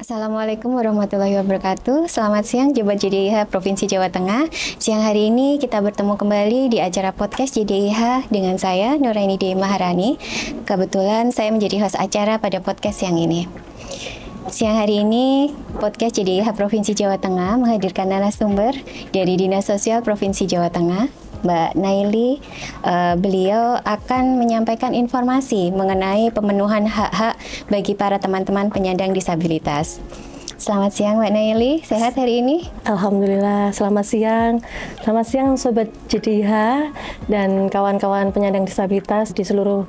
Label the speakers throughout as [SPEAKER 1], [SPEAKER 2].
[SPEAKER 1] Assalamualaikum warahmatullahi wabarakatuh. Selamat siang Jabat JDIH Provinsi Jawa Tengah. Siang hari ini kita bertemu kembali di acara podcast JDIH dengan saya Nuraini Dewi Maharani. Kebetulan saya menjadi host acara pada podcast siang ini. Siang hari ini podcast JDIH Provinsi Jawa Tengah menghadirkan narasumber dari Dinas Sosial Provinsi Jawa Tengah, Mbak Naili. Beliau akan menyampaikan informasi mengenai pemenuhan hak-hak bagi para teman-teman penyandang disabilitas. Selamat siang Mbak Naili, sehat hari ini?
[SPEAKER 2] Alhamdulillah, selamat siang. Selamat siang Sobat JDIH dan kawan-kawan penyandang disabilitas di seluruh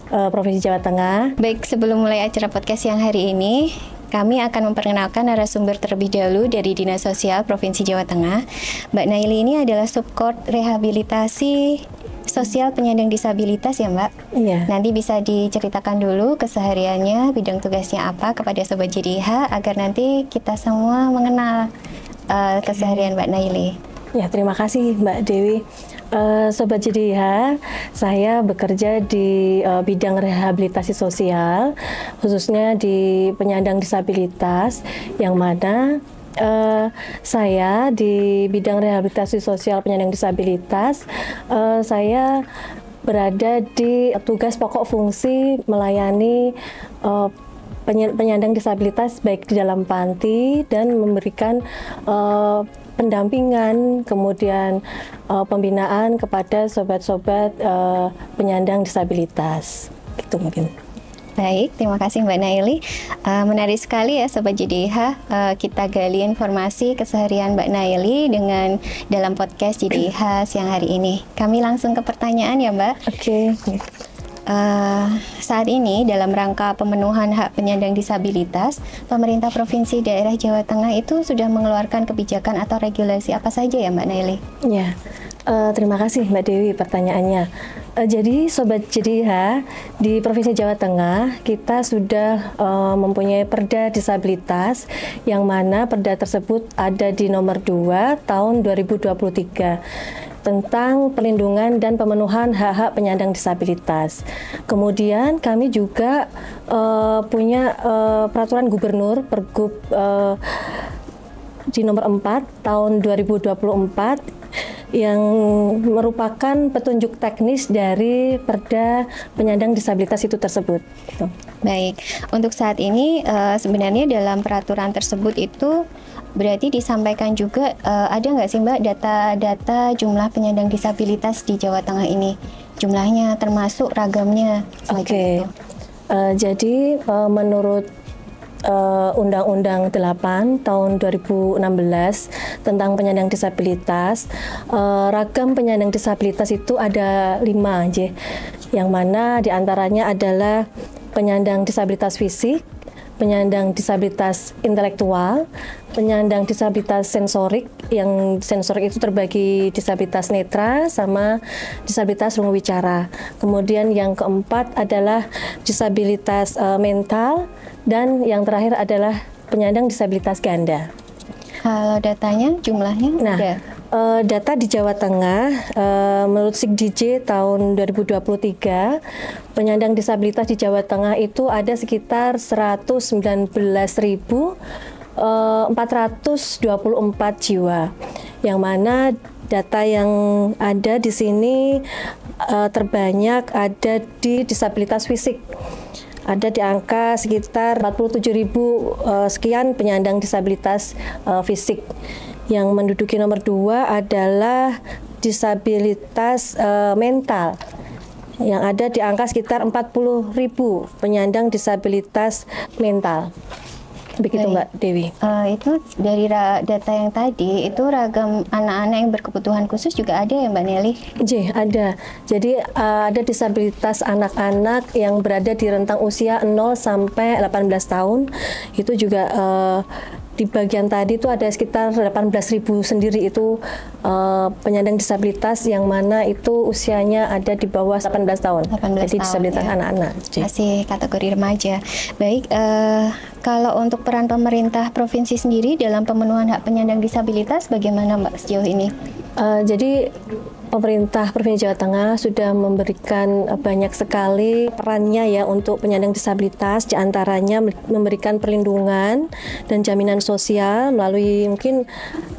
[SPEAKER 2] Provinsi Jawa Tengah.
[SPEAKER 1] Baik, sebelum mulai acara podcast siang hari ini, kami akan memperkenalkan narasumber terlebih dahulu dari Dinas Sosial Provinsi Jawa Tengah. Mbak Naili ini adalah Subkord Rehabilitasi Sosial Penyandang Disabilitas ya Mbak?
[SPEAKER 2] Iya.
[SPEAKER 1] Nanti bisa diceritakan dulu kesehariannya, bidang tugasnya apa kepada Sobat JDIH agar nanti kita semua mengenal keseharian Mbak Naili.
[SPEAKER 2] Ya, terima kasih Mbak Dewi. Sobat JDIH, saya bekerja di bidang rehabilitasi sosial, khususnya di penyandang disabilitas, yang mana saya di bidang rehabilitasi sosial penyandang disabilitas, saya berada di tugas pokok fungsi melayani penyandang disabilitas baik di dalam panti dan memberikan pendampingan, kemudian pembinaan kepada sobat-sobat penyandang disabilitas. Gitu mungkin.
[SPEAKER 1] Baik, terima kasih Mbak Naili. Menarik sekali ya Sobat JDIH, kita gali informasi keseharian Mbak Naili dengan dalam podcast JDIH siang hari ini. Kami langsung ke pertanyaan ya Mbak.
[SPEAKER 2] Oke.
[SPEAKER 1] Saat ini dalam rangka pemenuhan hak penyandang disabilitas, pemerintah Provinsi Daerah Jawa Tengah itu sudah mengeluarkan kebijakan atau regulasi apa saja ya Mbak Naili?
[SPEAKER 2] Ya, terima kasih Mbak Dewi pertanyaannya. Jadi Sobat JDIH, di Provinsi Jawa Tengah kita sudah mempunyai Perda Disabilitas yang mana Perda tersebut ada di nomor 2 tahun 2023 tentang perlindungan dan pemenuhan hak-hak penyandang disabilitas. Kemudian kami juga punya peraturan gubernur Pergub di nomor 4 tahun 2024 yang merupakan petunjuk teknis dari Perda penyandang disabilitas itu tersebut.
[SPEAKER 1] Baik, untuk saat ini sebenarnya dalam peraturan tersebut itu berarti disampaikan juga ada nggak sih Mbak data-data jumlah penyandang disabilitas di Jawa Tengah ini? Jumlahnya termasuk ragamnya.
[SPEAKER 2] Oke. Jadi menurut Undang-Undang 8 tahun 2016 tentang penyandang disabilitas, ragam penyandang disabilitas itu ada 5 yang mana diantaranya adalah penyandang disabilitas fisik, penyandang disabilitas intelektual, penyandang disabilitas sensorik, yang sensorik itu terbagi disabilitas netra sama disabilitas rungu wicara. Kemudian yang keempat adalah disabilitas mental, dan yang terakhir adalah penyandang disabilitas ganda.
[SPEAKER 1] Kalau datanya jumlahnya ada?
[SPEAKER 2] Data di Jawa Tengah, menurut SIGDJ tahun 2023, penyandang disabilitas di Jawa Tengah itu ada sekitar 119.424 jiwa, yang mana data yang ada di sini terbanyak ada di disabilitas fisik. Ada di angka sekitar 47.000 sekian penyandang disabilitas fisik. Yang menduduki nomor 2 adalah disabilitas mental, yang ada di angka sekitar 40.000 penyandang disabilitas mental. Begitu Mbak Dewi.
[SPEAKER 1] Itu dari data yang tadi, itu ragam anak-anak yang berkebutuhan khusus juga ada ya Mbak Nelly?
[SPEAKER 2] Ada. Jadi ada disabilitas anak-anak yang berada di rentang usia 0 sampai 18 tahun. Itu juga di bagian tadi itu ada sekitar 18.000 sendiri itu penyandang disabilitas yang mana itu usianya ada di bawah 18 tahun.
[SPEAKER 1] 18
[SPEAKER 2] Jadi disabilitas
[SPEAKER 1] ya.
[SPEAKER 2] Anak-anak.
[SPEAKER 1] Masih kategori remaja. Baik, kalau untuk peran pemerintah provinsi sendiri dalam pemenuhan hak penyandang disabilitas bagaimana Mbak sejauh ini?
[SPEAKER 2] Jadi pemerintah Provinsi Jawa Tengah sudah memberikan banyak sekali perannya ya untuk penyandang disabilitas, di antaranya memberikan perlindungan dan jaminan sosial melalui mungkin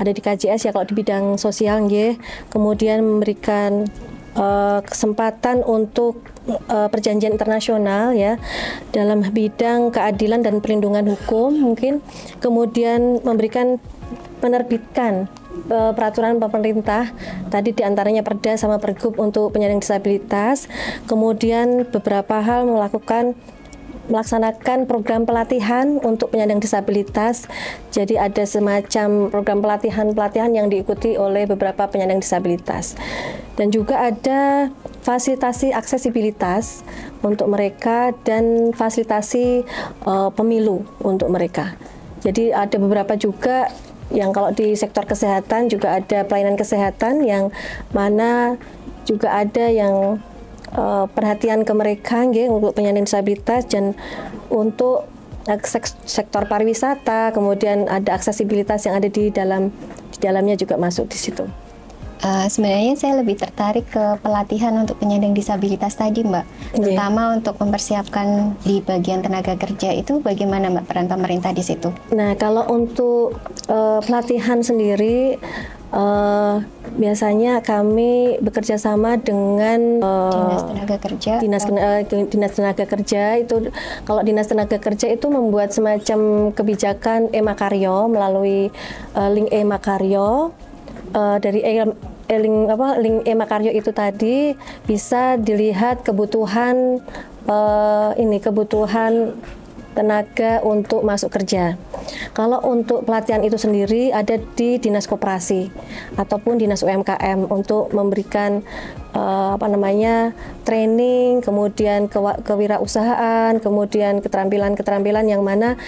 [SPEAKER 2] ada di KJS ya kalau di bidang sosial nggih. Kemudian memberikan kesempatan untuk perjanjian internasional ya dalam bidang keadilan dan perlindungan hukum mungkin. Kemudian menerbitkan peraturan pemerintah tadi diantaranya Perda sama Pergub untuk penyandang disabilitas. Kemudian beberapa hal melaksanakan program pelatihan untuk penyandang disabilitas. Jadi ada semacam program pelatihan yang diikuti oleh beberapa penyandang disabilitas. Dan juga ada fasilitasi aksesibilitas untuk mereka dan fasilitasi pemilu untuk mereka. Jadi ada beberapa juga yang kalau di sektor kesehatan juga ada pelayanan kesehatan yang mana juga ada yang perhatian ke mereka untuk penyandang disabilitas dan untuk sektor pariwisata, kemudian ada aksesibilitas yang ada di dalamnya juga masuk di situ.
[SPEAKER 1] Sebenarnya saya lebih tertarik ke pelatihan untuk penyandang disabilitas tadi, Mbak. Terutama untuk mempersiapkan di bagian tenaga kerja itu bagaimana, Mbak, peran pemerintah di situ?
[SPEAKER 2] Nah, kalau untuk pelatihan sendiri biasanya kami bekerja sama dengan
[SPEAKER 1] Dinas Tenaga Kerja.
[SPEAKER 2] Dinas Tenaga Kerja itu, kalau Dinas Tenaga Kerja itu membuat semacam kebijakan e-Makaryo melalui link e-Makaryo. Dari link e-Makaryo itu tadi bisa dilihat kebutuhan tenaga untuk masuk kerja. Kalau untuk pelatihan itu sendiri ada di Dinas Koperasi ataupun Dinas UMKM untuk memberikan training, kemudian kewirausahaan, kemudian keterampilan yang mana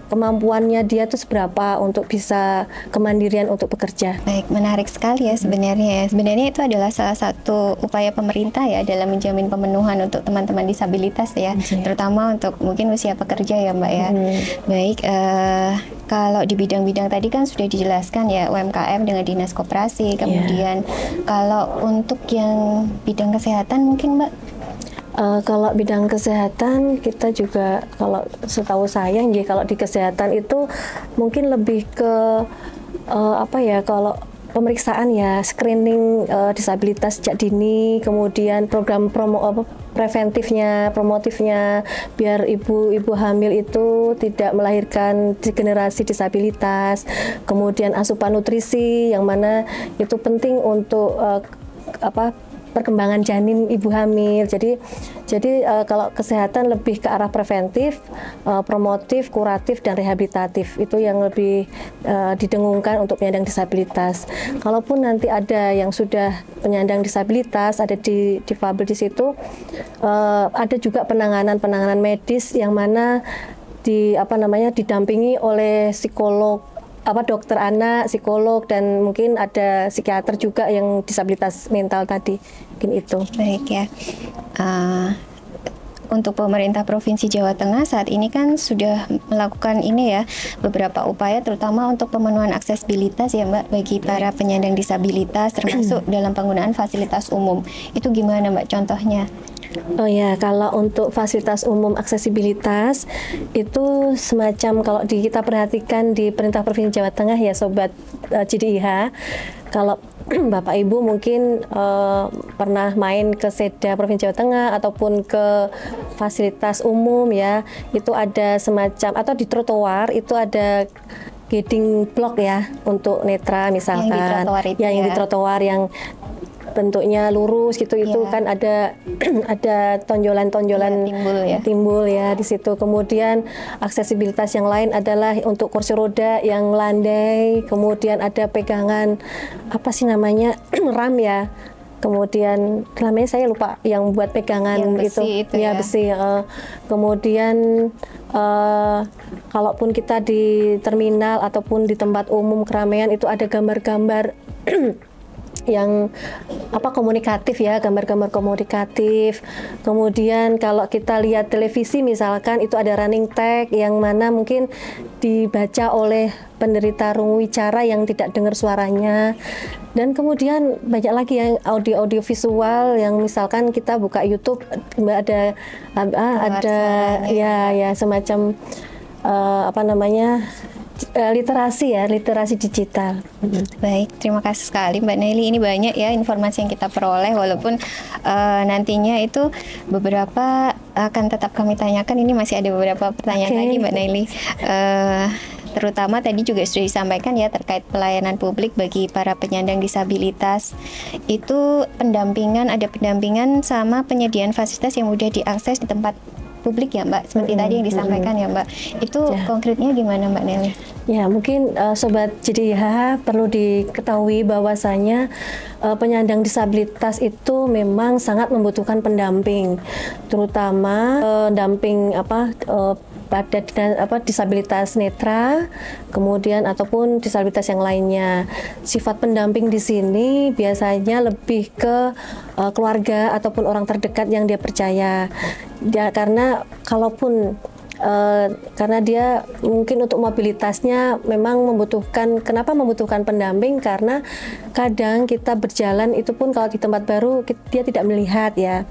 [SPEAKER 2] kemampuannya dia itu seberapa untuk bisa kemandirian untuk bekerja.
[SPEAKER 1] Baik, menarik sekali ya sebenarnya. Sebenarnya itu adalah salah satu upaya pemerintah ya dalam menjamin pemenuhan untuk teman-teman disabilitas ya, terutama untuk mungkin usia pekerja ya, Mbak ya. Baik, kalau di bidang-bidang tadi kan sudah dijelaskan ya, UMKM dengan Dinas Koperasi, kemudian kalau untuk yang bidang kesehatan mungkin, Mbak?
[SPEAKER 2] Kalau bidang kesehatan kita juga, kalau setahu saya kalau di kesehatan itu mungkin lebih ke kalau pemeriksaan ya, screening disabilitas sejak dini, kemudian program preventifnya, promotifnya, biar ibu hamil itu tidak melahirkan generasi disabilitas, kemudian asupan nutrisi yang mana itu penting untuk perkembangan janin ibu hamil. Jadi kalau kesehatan lebih ke arah preventif, promotif, kuratif, dan rehabilitatif. Itu yang lebih didengungkan untuk penyandang disabilitas. Kalaupun nanti ada yang sudah penyandang disabilitas, ada di difabel di situ, ada juga penanganan medis yang mana didampingi oleh psikolog, dokter anak, psikolog, dan mungkin ada psikiater juga yang disabilitas mental tadi, mungkin itu.
[SPEAKER 1] Baik ya. Untuk pemerintah Provinsi Jawa Tengah saat ini kan sudah melakukan beberapa upaya terutama untuk pemenuhan aksesibilitas ya, Mbak, bagi para penyandang disabilitas termasuk dalam penggunaan fasilitas umum. Itu gimana, Mbak, contohnya?
[SPEAKER 2] Oh ya, kalau untuk fasilitas umum aksesibilitas itu semacam kalau kita perhatikan di Pemerintah Provinsi Jawa Tengah ya, Sobat JDIH, kalau Bapak Ibu mungkin pernah main ke Seda Provinsi Jawa Tengah ataupun ke fasilitas umum ya, itu ada semacam, atau di trotoar itu ada guiding block ya untuk netra misalkan, yang di trotoar yang bentuknya lurus gitu, itu kan ada tonjolan-tonjolan timbul ya di situ. Kemudian aksesibilitas yang lain adalah untuk kursi roda yang landai, kemudian ada pegangan ram ya. Kemudian namanya saya lupa, yang buat pegangan
[SPEAKER 1] yang besi itu ya.
[SPEAKER 2] Besi. Kemudian kalaupun kita di terminal ataupun di tempat umum keramaian itu ada gambar-gambar yang komunikatif ya, gambar-gambar komunikatif. Kemudian kalau kita lihat televisi misalkan itu ada running tag yang mana mungkin dibaca oleh penderita rungu wicara yang tidak dengar suaranya. Dan kemudian banyak lagi yang audio visual yang misalkan kita buka YouTube ada ya semacam literasi digital.
[SPEAKER 1] Baik, terima kasih sekali Mbak Naili. Ini banyak ya informasi yang kita peroleh, walaupun nantinya itu beberapa akan tetap kami tanyakan. Ini masih ada beberapa pertanyaan lagi Mbak Naili. Terutama tadi juga sudah disampaikan ya terkait pelayanan publik bagi para penyandang disabilitas. Itu ada pendampingan sama penyediaan fasilitas yang mudah diakses di tempat publik ya Mbak, seperti tadi yang disampaikan ya Mbak. Itu konkretnya gimana Mbak Nelly?
[SPEAKER 2] Ya mungkin Sobat JDIH perlu diketahui bahwasanya penyandang disabilitas itu memang sangat membutuhkan pendamping, terutama pendamping pada disabilitas netra, kemudian ataupun disabilitas yang lainnya. Sifat pendamping di sini biasanya lebih ke keluarga ataupun orang terdekat yang dia percaya. Karena karena dia mungkin untuk mobilitasnya memang kenapa membutuhkan pendamping, karena kadang kita berjalan itu pun kalau di tempat baru dia tidak melihat ya.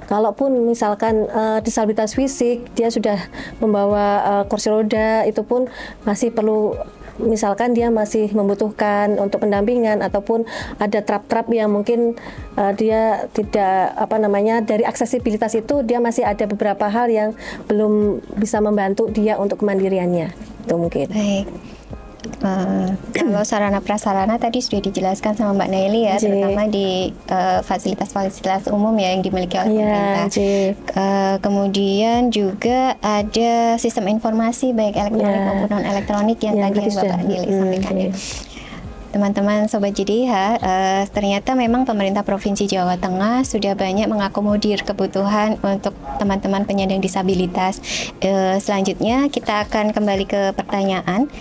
[SPEAKER 2] Kalaupun misalkan disabilitas fisik dia sudah membawa kursi roda, itu pun masih perlu, misalkan dia masih membutuhkan untuk pendampingan ataupun ada trap-trap yang mungkin dia tidak dari aksesibilitas itu dia masih ada beberapa hal yang belum bisa membantu dia untuk kemandiriannya. Itu mungkin.
[SPEAKER 1] Baik. Kalau sarana prasarana tadi sudah dijelaskan sama Mbak Naili ya, terutama di fasilitas-fasilitas umum ya yang dimiliki oleh pemerintah. Kemudian juga ada sistem informasi baik elektronik maupun non elektronik yang tadi yang Bapak Naili sampaikan. Teman-teman Sobat JDIH, ternyata memang pemerintah Provinsi Jawa Tengah sudah banyak mengakomodir kebutuhan untuk teman-teman penyandang disabilitas. Selanjutnya kita akan kembali ke pertanyaan.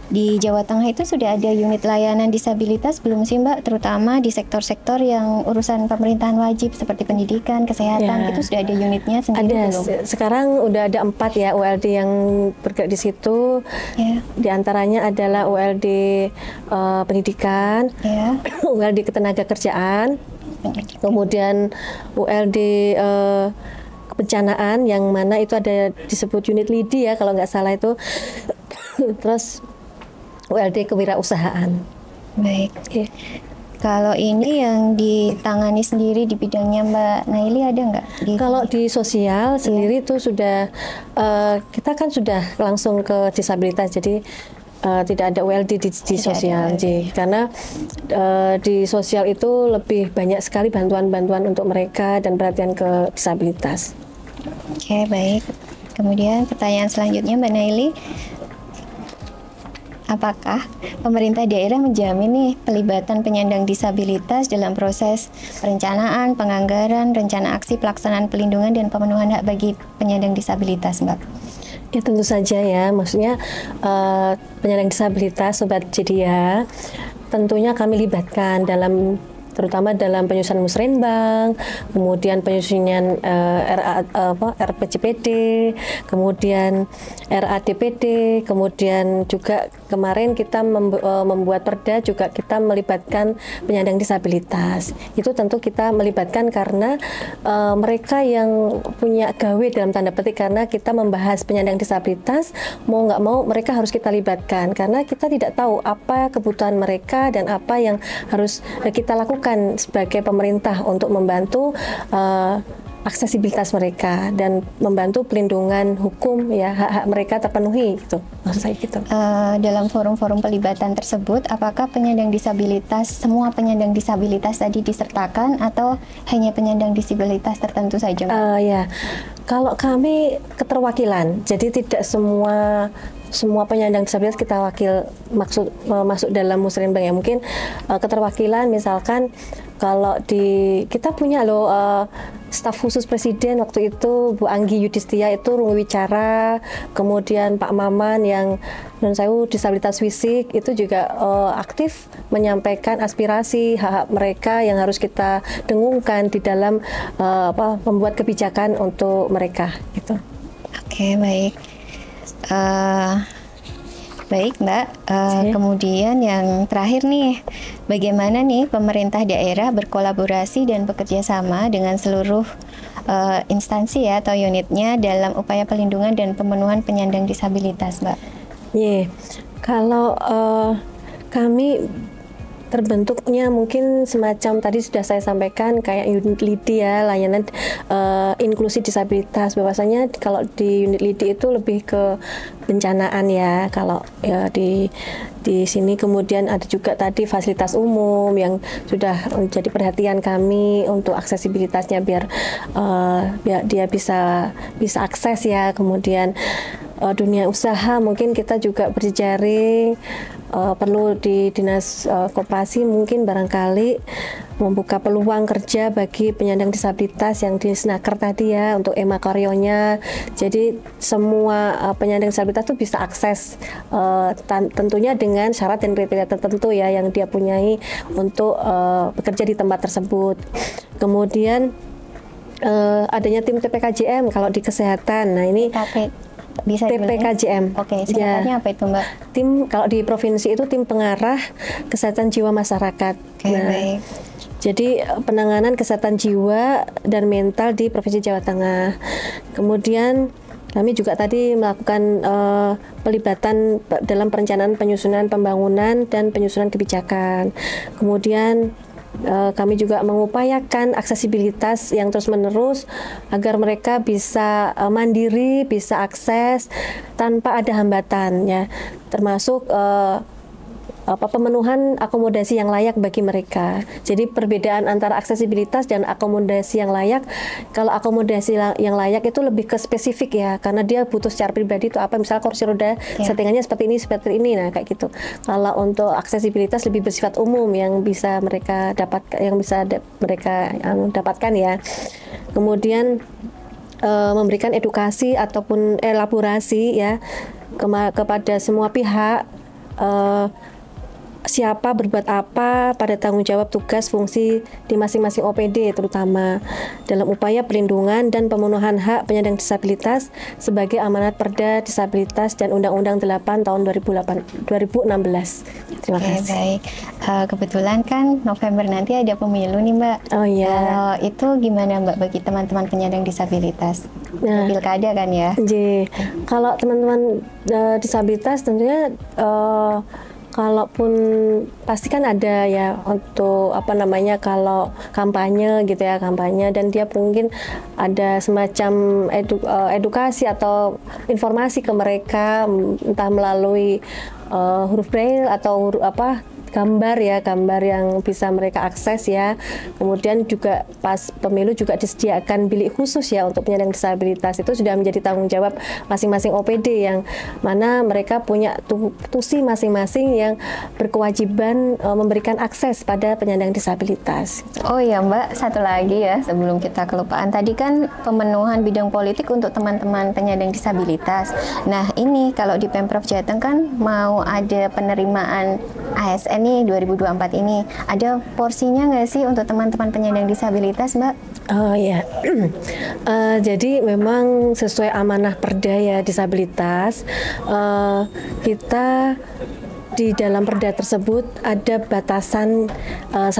[SPEAKER 1] Di Jawa Tengah itu sudah ada unit layanan disabilitas belum sih Mbak? Terutama di sektor-sektor yang urusan pemerintahan wajib seperti pendidikan, kesehatan, itu sudah ada unitnya sendiri belum?
[SPEAKER 2] Sekarang udah ada 4 ya ULD yang bergerak di situ. Di antaranya adalah ULD pendidikan, ULD ketenaga kerjaan, kemudian ULD kebencanaan yang mana itu ada disebut unit LIDI ya kalau nggak salah itu. Terus ULD kewirausahaan.
[SPEAKER 1] Baik. Kalau ini yang ditangani sendiri di bidangnya Mbak Naili ada nggak?
[SPEAKER 2] Kalau di sosial sendiri itu sudah kita kan sudah langsung ke disabilitas, jadi tidak ada ULD di sosial, karena di sosial itu lebih banyak sekali bantuan-bantuan untuk mereka dan perhatian ke disabilitas.
[SPEAKER 1] Oke, baik. Kemudian pertanyaan selanjutnya Mbak Naili. Apakah pemerintah daerah menjamin nih pelibatan penyandang disabilitas dalam proses perencanaan, penganggaran, rencana aksi, pelaksanaan pelindungan dan pemenuhan hak bagi penyandang disabilitas, Mbak?
[SPEAKER 2] Ya tentu saja ya, maksudnya penyandang disabilitas Sobat JDIH tentunya kami libatkan terutama dalam penyusunan musrenbang, kemudian penyusunan RPJPD, kemudian RADPD, kemudian juga kemarin kita membuat perda juga kita melibatkan penyandang disabilitas. Itu tentu kita melibatkan karena mereka yang punya gawe dalam tanda petik, karena kita membahas penyandang disabilitas, mau nggak mau mereka harus kita libatkan karena kita tidak tahu apa kebutuhan mereka dan apa yang harus kita lakukan sebagai pemerintah untuk membantu aksesibilitas mereka dan membantu pelindungan hukum ya, hak-hak mereka terpenuhi gitu. Maksud saya gitu.
[SPEAKER 1] Dalam forum-forum pelibatan tersebut, apakah semua penyandang disabilitas tadi disertakan atau hanya penyandang disabilitas tertentu saja?
[SPEAKER 2] Ya, kalau kami keterwakilan, jadi tidak semua semua penyandang disabilitas kita masuk dalam Musrenbang ya. Mungkin keterwakilan misalkan kalau kita punya loh staf khusus presiden waktu itu Bu Anggi Yudhistia itu rungu wicara, kemudian Pak Maman yang non sewu disabilitas fisik itu juga aktif menyampaikan aspirasi hak-hak mereka yang harus kita dengungkan di dalam membuat kebijakan untuk mereka gitu.
[SPEAKER 1] Oke, baik. Baik Mbak, kemudian yang terakhir nih, bagaimana nih pemerintah daerah berkolaborasi dan bekerja sama dengan seluruh instansi ya atau unitnya dalam upaya pelindungan dan pemenuhan penyandang disabilitas, Mbak?
[SPEAKER 2] Kalau kami terbentuknya mungkin semacam tadi sudah saya sampaikan kayak unit LIDI ya, layanan inklusi disabilitas. Bahwasanya kalau di unit LIDI itu lebih ke bencanaan ya, kalau ya di sini. Kemudian ada juga tadi fasilitas umum yang sudah menjadi perhatian kami untuk aksesibilitasnya biar dia bisa akses ya. Kemudian dunia usaha mungkin kita juga berjejaring, perlu di dinas koperasi mungkin barangkali membuka peluang kerja bagi penyandang disabilitas yang di Snaker tadi ya, untuk emakaryonya. Jadi semua penyandang disabilitas itu bisa akses, tentunya dengan syarat dan kriteria tertentu ya yang dia punyai untuk bekerja di tempat tersebut. Kemudian adanya tim TPKJM kalau di kesehatan. Nah ini
[SPEAKER 1] bisa
[SPEAKER 2] TPKJM.
[SPEAKER 1] Oke, singkatannya apa itu Mbak?
[SPEAKER 2] Tim kalau di provinsi itu tim pengarah kesehatan jiwa masyarakat.
[SPEAKER 1] Baik.
[SPEAKER 2] Jadi penanganan kesehatan jiwa dan mental di Provinsi Jawa Tengah. Kemudian kami juga tadi melakukan pelibatan dalam perencanaan penyusunan pembangunan dan penyusunan kebijakan. Kemudian kami juga mengupayakan aksesibilitas yang terus-menerus agar mereka bisa mandiri, bisa akses tanpa ada hambatan ya, termasuk pemenuhan akomodasi yang layak bagi mereka. Jadi perbedaan antara aksesibilitas dan akomodasi yang layak, kalau akomodasi yang layak itu lebih ke spesifik ya, karena dia butuh secara pribadi itu apa, misalnya kursi roda settingannya seperti ini, nah kayak gitu. Kalau untuk aksesibilitas lebih bersifat umum yang bisa mereka dapatkan ya. Kemudian memberikan edukasi ataupun elaborasi ya kepada semua pihak, siapa berbuat apa pada tanggung jawab tugas fungsi di masing-masing OPD, terutama dalam upaya perlindungan dan pemenuhan hak penyandang disabilitas sebagai amanat Perda Disabilitas dan Undang-Undang 8 tahun 2016. Terima kasih.
[SPEAKER 1] Baik. Kebetulan kan November nanti ada pemilu nih Mbak.
[SPEAKER 2] Oh iya.
[SPEAKER 1] Itu gimana Mbak bagi teman-teman penyandang disabilitas? Pilkada kan ya?
[SPEAKER 2] Kalau teman-teman disabilitas tentunya kalaupun pasti kan ada ya untuk kalau kampanye gitu ya, dan dia mungkin ada semacam edukasi atau informasi ke mereka entah melalui huruf braille atau gambar yang bisa mereka akses ya. Kemudian juga pas pemilu juga disediakan bilik khusus ya untuk penyandang disabilitas. Itu sudah menjadi tanggung jawab masing-masing OPD yang mana mereka punya tusi masing-masing yang berkewajiban memberikan akses pada penyandang disabilitas.
[SPEAKER 1] Oh ya Mbak, satu lagi ya sebelum kita kelupaan. Tadi kan pemenuhan bidang politik untuk teman-teman penyandang disabilitas. Nah ini kalau di Pemprov Jateng kan mau ada penerimaan ASN nih 2024 ini, ada porsinya nggak sih untuk teman-teman penyandang disabilitas, Mbak?
[SPEAKER 2] Oh ya, jadi memang sesuai amanah Perda ya disabilitas, kita di dalam perda tersebut ada batasan 1%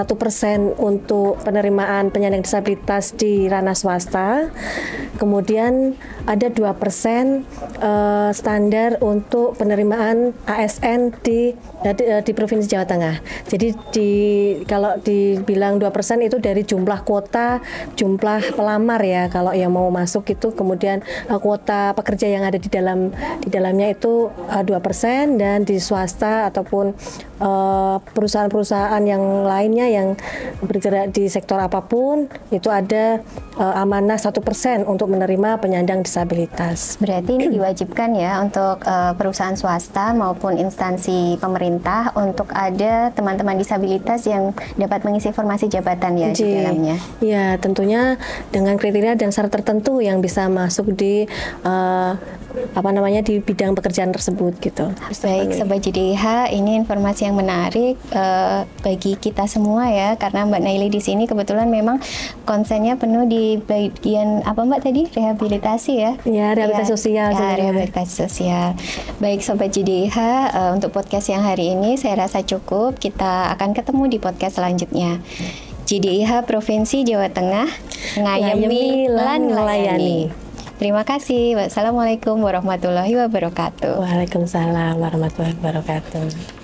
[SPEAKER 2] untuk penerimaan penyandang disabilitas di ranah swasta. Kemudian ada 2% standar untuk penerimaan ASN di Provinsi Jawa Tengah. Jadi kalau dibilang 2% itu dari jumlah kuota, jumlah pelamar ya kalau yang mau masuk itu, kemudian kuota pekerja yang ada di dalamnya itu 2%, dan di swasta ataupun perusahaan-perusahaan yang lainnya yang bergerak di sektor apapun itu ada amanah 1% untuk menerima penyandang disabilitas.
[SPEAKER 1] Berarti ini diwajibkan ya untuk perusahaan swasta maupun instansi pemerintah untuk ada teman-teman disabilitas yang dapat mengisi formasi jabatan ya di dalamnya.
[SPEAKER 2] Ya, tentunya dengan kriteria dan syarat tertentu yang bisa masuk di di bidang pekerjaan tersebut gitu.
[SPEAKER 1] Baik, Sobat JDIH, ini informasi yang menarik bagi kita semua ya, karena Mbak Naili di sini kebetulan memang konsennya penuh di bagian apa Mbak tadi? Rehabilitasi ya?
[SPEAKER 2] Ya, rehabilitasi sosial.
[SPEAKER 1] Ya, rehabilitasi sosial. Baik Sobat JDIH, untuk podcast yang hari ini saya rasa cukup. Kita akan ketemu di podcast selanjutnya. JDIH Provinsi Jawa Tengah ngayemi lan nglayani. Terima kasih. Wassalamualaikum warahmatullahi wabarakatuh.
[SPEAKER 2] Waalaikumsalam warahmatullahi wabarakatuh.